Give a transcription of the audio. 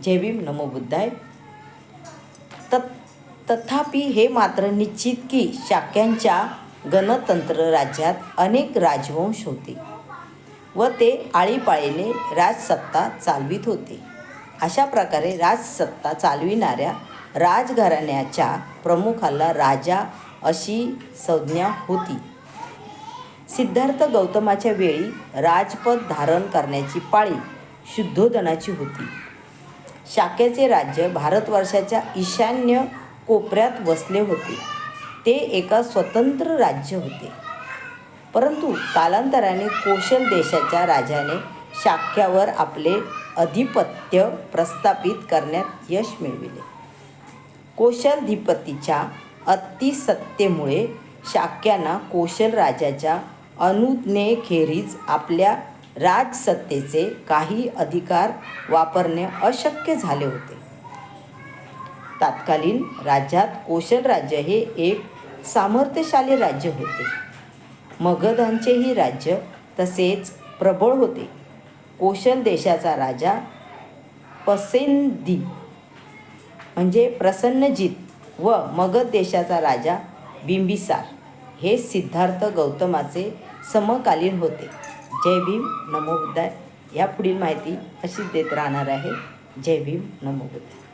जय भीम नमो बुद्धाय. तथापि हे मात्र निश्चित की शाक्यांच्या गणतंत्र राज्यात अनेक राजवंश होते व ते आळीपाळीने राजसत्ता चालवित होते. अशा प्रकारे राजसत्ता चालविणाऱ्या राजघराण्याच्या प्रमुखाला राजा अशी संज्ञा होती. सिद्धार्थ गौतमाच्या वेळी राजपद धारण करण्याची पाळी शुद्धोधनाची होती. शाक्याचे राज्य भारतवर्षाच्या ईशान्य कोपऱ्यात वसले होते. ते एका स्वतंत्र राज्य होते. परंतु कालांतराने कोशल देशाच्या राजाने शाक्यावर आपले अधिपत्य प्रस्थापित करण्यात यश मिळविले. कोशलाधिपतीच्या अतिसत्तेमुळे शाक्यांना कोशल राजाच्या अनुज्ञेखेरीज आपल्या राजसत्तेचे काही अधिकार वापरणे अशक्य झाले होते. तत्कालीन राज्यात कोशल राज्य हे एक सामर्थ्यशाली राज्य होते. मगधांचेही राज्य तसेच प्रबळ होते. कोशल देशाचा राजा पसेंदी म्हणजे प्रसन्नजित व मगध देशाचा राजा बिंबिसार हे सिद्धार्थ गौतमाचे समकालीन होते. जय भीम नमो बुद्धाय. या पुढील माहिती अशीच देत राहणार आहे. जय भीम नमो बुद्धाय.